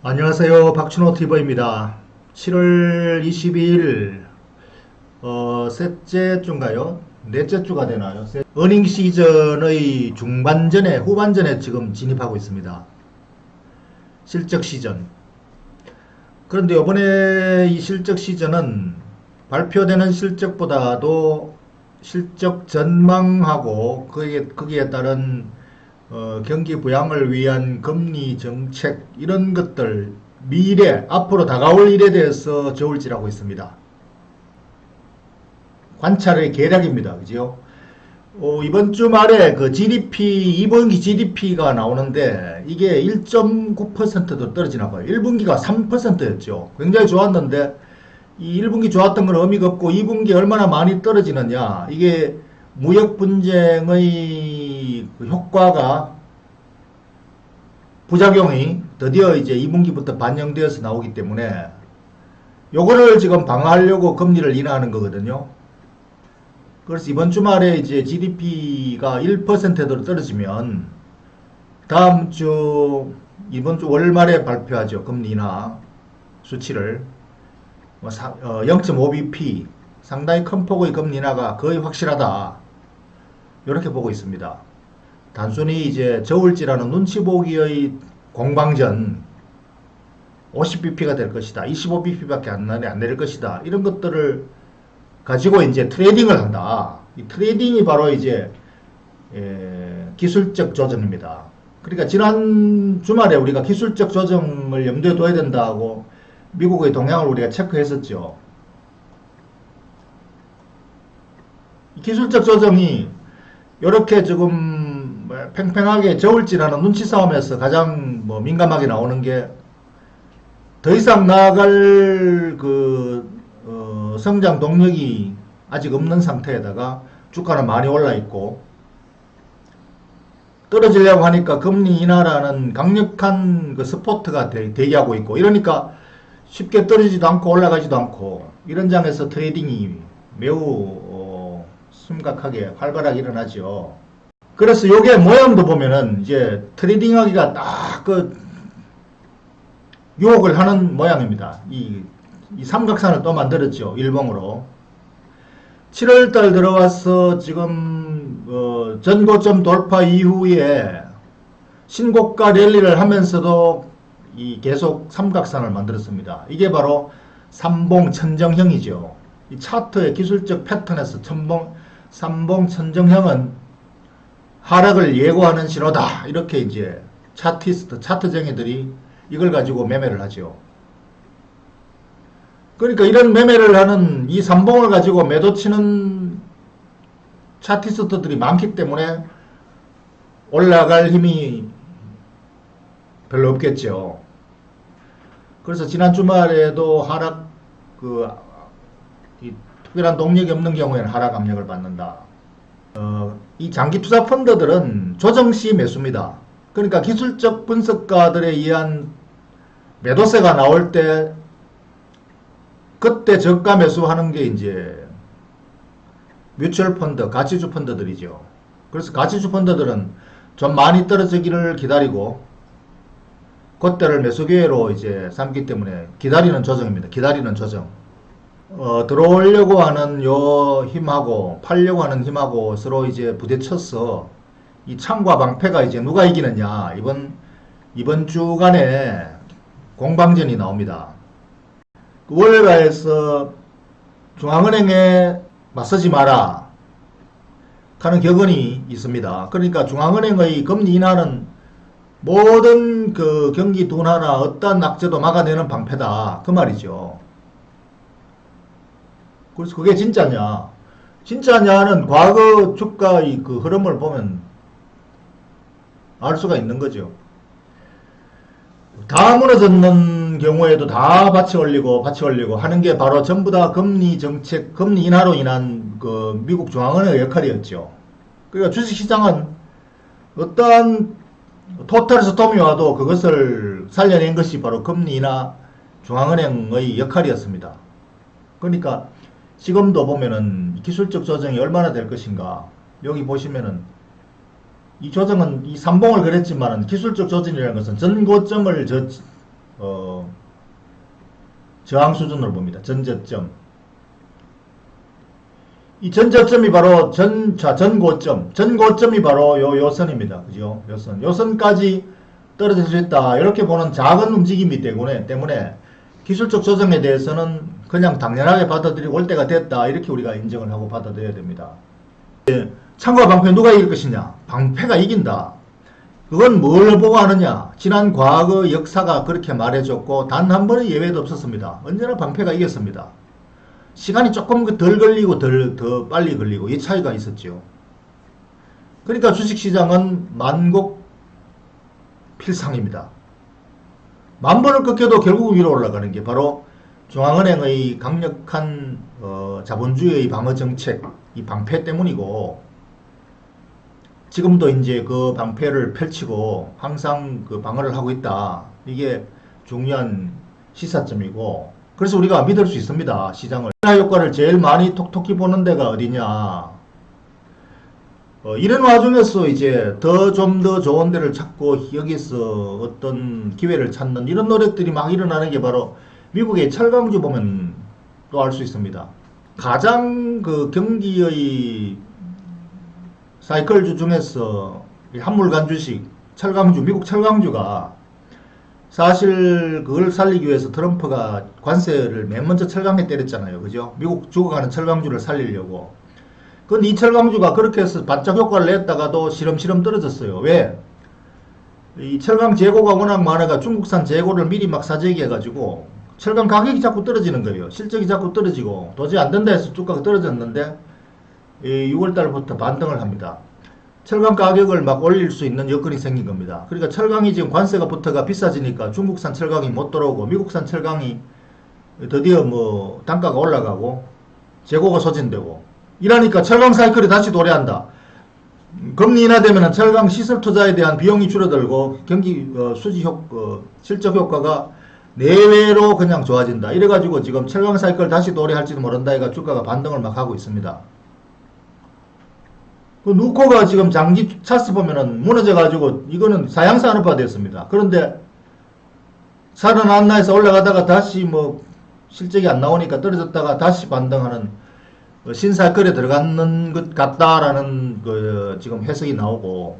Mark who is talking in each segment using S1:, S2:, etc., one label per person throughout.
S1: 안녕하세요. 박춘호 티버입니다. 7월 22일, 셋째 주인가요? 넷째 주가 되나요? 어닝 시즌의 중반전에, 후반전에 지금 진입하고 있습니다. 실적 시즌. 그런데 이번에 이 실적 시즌은 발표되는 실적보다도 실적 전망하고 거기에 따른 경기 부양을 위한 금리 정책 이런 것들 미래 앞으로 다가올 일에 대해서 저울질하고 있습니다. 관찰의 계략입니다. 그죠? 이번 주 말에 그 GDP 2분기 GDP가 나오는데 이게 1.9%도 떨어지나 봐요. 1분기가 3%였죠. 굉장히 좋았는데 이 1분기 좋았던 건 의미가 없고 2분기 얼마나 많이 떨어지느냐. 이게 무역 분쟁의 그 효과가 부작용이 드디어 이제 2분기부터 반영되어서 나오기 때문에 요거를 지금 방어하려고 금리를 인하하는 거거든요. 그래서 이번 주말에 이제 GDP가 1%로 떨어지면 다음 주 이번 주 월말에 발표하죠. 금리 인하 수치를 0.5bp 상당히 큰 폭의 금리 인하가 거의 확실하다. 이렇게 보고 있습니다. 단순히 이제 저울질하는 눈치 보기의 공방전 50bp가 될 것이다. 25bp밖에 안 내릴 것이다. 이런 것들을 가지고 이제 트레이딩을 한다. 이 트레이딩이 바로 이제 기술적 조정입니다. 그러니까 지난 주말에 우리가 기술적 조정을 염두에 둬야 된다고 미국의 동향을 우리가 체크했었죠. 이 기술적 조정이 이렇게 지금 팽팽하게 저울질하는 눈치 싸움에서 가장 민감하게 나오는 게 더 이상 나아갈 성장 동력이 아직 없는 상태에다가 주가는 많이 올라 있고 떨어지려고 하니까 금리 인하라는 강력한 그 스포트가 대기하고 있고 이러니까 쉽게 떨어지지도 않고 올라가지도 않고 이런 장에서 트레이딩이 매우 심각하게 활발하게 일어나죠. 그래서 요게 모양도 보면은 이제 트레이딩하기가 딱 유혹을 하는 모양입니다. 이 삼각산을 또 만들었죠. 일봉으로. 7월달 들어와서 지금 전고점 돌파 이후에 신고가 랠리를 하면서도 계속 삼각산을 만들었습니다. 이게 바로 삼봉 천정형이죠. 이 차트의 기술적 패턴에서 삼봉 천정형은 하락을 예고하는 신호다. 이렇게 이제 차트쟁이들이 이걸 가지고 매매를 하죠. 그러니까 이런 매매를 하는 이 삼봉을 가지고 매도 치는 차티스트들이 많기 때문에 올라갈 힘이 별로 없겠죠. 그래서 지난 주말에도 하락 특별한 동력이 없는 경우에는 하락 압력을 받는다. 이 장기 투자 펀드들은 조정시 매수입니다. 그러니까 기술적 분석가들에 의한 매도세가 나올 때 그때 저가 매수하는 게 이제 뮤추얼 펀드, 가치주 펀드들이죠. 그래서 가치주 펀드들은 좀 많이 떨어지기를 기다리고 그때를 매수 기회로 이제 삼기 때문에 기다리는 조정입니다. 기다리는 조정. 들어오려고 하는 요 힘하고 팔려고 하는 힘하고 서로 이제 부딪혀서 이 창과 방패가 이제 누가 이기느냐 이번 주간에 공방전이 나옵니다. 월가에서 중앙은행에 맞서지 마라 하는 격언이 있습니다. 그러니까 중앙은행의 금리 인하는 모든 그 경기 둔화나 어떠한 악재도 막아내는 방패다. 그 말이죠. 그래서 그게 진짜냐? 진짜냐는 과거 주가의 그 흐름을 보면 알 수가 있는 거죠. 다 무너졌는 경우에도 다 받치 올리고 하는 게 바로 전부 다 금리 정책, 금리 인하로 인한 그 미국 중앙은행의 역할이었죠. 그러니까 주식시장은 어떠한 토탈 스톰이 와도 그것을 살려낸 것이 바로 금리 인하 중앙은행의 역할이었습니다. 그러니까 지금도 보면은 기술적 조정이 얼마나 될 것인가. 여기 보시면은 이 조정은 이 삼봉을 그랬지만은 기술적 조정이라는 것은 전고점을 저항 수준으로 봅니다. 전저점. 이 전저점이 바로 전고점이 바로 요 선입니다. 그죠? 요선까지 떨어질 수 있다. 이렇게 보는 작은 움직임이 때문에 기술적 조정에 대해서는 그냥 당연하게 받아들이고 올 때가 됐다. 이렇게 우리가 인정을 하고 받아들여야 됩니다. 창과 방패 누가 이길 것이냐? 방패가 이긴다. 그건 뭘 보고 하느냐? 지난 과거 역사가 그렇게 말해줬고 단 한 번의 예외도 없었습니다. 언제나 방패가 이겼습니다. 시간이 조금 덜 걸리고 더 빨리 걸리고 이 차이가 있었죠. 그러니까 주식시장은 만곡 필상입니다. 만 번을 꺾여도 결국 위로 올라가는 게 바로 중앙은행의 강력한 자본주의의 방어정책, 이 방패 때문이고, 지금도 이제 그 방패를 펼치고 항상 그 방어를 하고 있다. 이게 중요한 시사점이고, 그래서 우리가 믿을 수 있습니다. 시장을. 효과를 제일 많이 톡톡히 보는 데가 어디냐. 이런 와중에서 이제 좀 더 좋은 데를 찾고 여기서 어떤 기회를 찾는 이런 노력들이 막 일어나는 게 바로 미국의 철강주 보면 또 알 수 있습니다. 가장 그 경기의 사이클주 중에서 한물간 주식, 철강주, 미국 철강주가 사실 그걸 살리기 위해서 트럼프가 관세를 맨 먼저 철강에 때렸잖아요. 그죠? 미국 죽어가는 철강주를 살리려고. 근데 이 철강주가 그렇게 해서 반짝 효과를 냈다가도 시름시름 떨어졌어요. 왜? 이 철강 재고가 워낙 많아가 중국산 재고를 미리 막 사재기 해가지고 철강 가격이 자꾸 떨어지는 거예요. 실적이 자꾸 떨어지고 도저히 안 된다 해서 주가가 떨어졌는데 6월달부터 반등을 합니다. 철강 가격을 막 올릴 수 있는 여건이 생긴 겁니다. 그러니까 철강이 지금 관세가 붙어가 비싸지니까 중국산 철강이 못 들어오고 미국산 철강이 드디어 뭐 단가가 올라가고 재고가 소진되고 이러니까 철강 사이클이 다시 도래한다. 금리 인하되면 철강 시설 투자에 대한 비용이 줄어들고 경기 수지 실적 효과가 내외로 그냥 좋아진다. 이래가지고 지금 철강 사이클 다시 도래할지도 모른다. 해가 주가가 반등을 막 하고 있습니다. 그 누코가 지금 장기 차트 보면은 무너져가지고 이거는 사양산업화 됐습니다. 그런데 살아났나 해서 올라가다가 다시 뭐 실적이 안 나오니까 떨어졌다가 다시 반등하는 신사이클에 들어가는 것 같다라는 그 지금 해석이 나오고,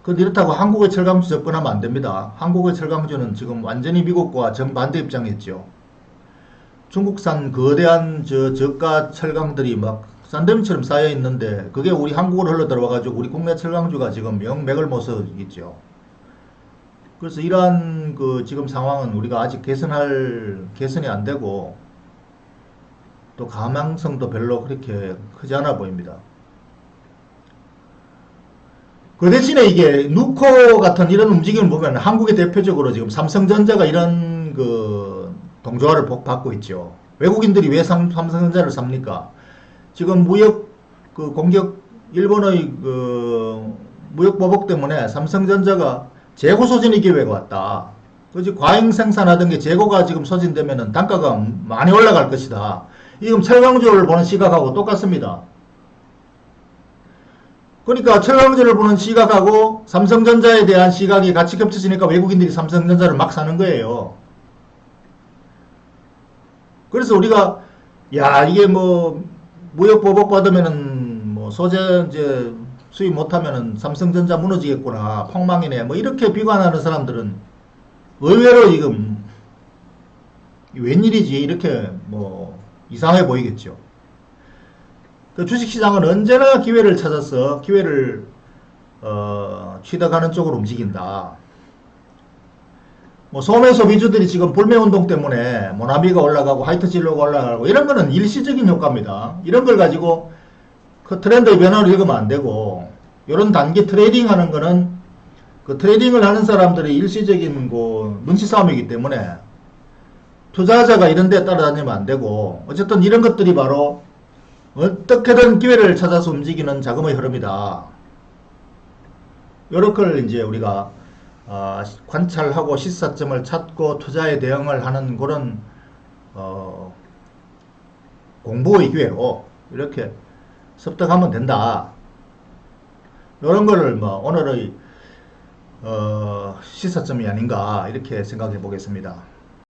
S1: 근데 이렇다고 한국의 철강주 접근하면 안 됩니다. 한국의 철강주는 지금 완전히 미국과 정반대 입장이었죠. 중국산 거대한 저가 철강들이 막 산더미처럼 쌓여 있는데 그게 우리 한국으로 흘러 들어와가지고 우리 국내 철강주가 지금 명맥을 못 서겠죠. 그래서 이러한 그 지금 상황은 우리가 아직 개선이 안 되고 또 가망성도 별로 그렇게 크지 않아 보입니다. 그 대신에 이게 누코 같은 이런 움직임을 보면 한국의 대표적으로 지금 삼성전자가 이런 그 동조화를 받고 있죠. 외국인들이 왜 삼성전자를 삽니까? 지금 무역 그 공격 일본의 그 무역 보복 때문에 삼성전자가 재고 소진의 기회가 왔다. 그지 과잉 생산하던 게 재고가 지금 소진되면은 단가가 많이 올라갈 것이다. 지금 철강주를 보는 시각하고 똑같습니다. 그러니까 철강주를 보는 시각하고 삼성전자에 대한 시각이 같이 겹쳐지니까 외국인들이 삼성전자를 막 사는 거예요. 그래서 우리가 야 이게 뭐 무역 보복 받으면은 뭐 소재 이제 수입 못하면은 삼성전자 무너지겠구나, 폭망이네, 뭐 이렇게 비관하는 사람들은 의외로 지금 웬일이지 이렇게 뭐 이상해 보이겠죠. 그 주식시장은 언제나 기회를 찾아서 기회를 취득하는 쪽으로 움직인다. 뭐 소매소 위주들이 지금 불매운동 때문에 모나미가 올라가고 하이트진로가 올라가고 이런 거는 일시적인 효과입니다. 이런 걸 가지고 그 트렌드의 변화를 읽으면 안 되고, 이런 단기 트레이딩 하는 거는 그 트레이딩을 하는 사람들이 일시적인 그 눈치 싸움이기 때문에 투자자가 이런 데 따라다니면 안 되고, 어쨌든 이런 것들이 바로 어떻게든 기회를 찾아서 움직이는 자금의 흐름이다. 요렇게 이제 우리가 관찰하고 시사점을 찾고 투자에 대응을 하는 그런 공부의 기회로 이렇게 습득하면 된다. 이런 거를 뭐 오늘의 시사점이 아닌가 이렇게 생각해 보겠습니다.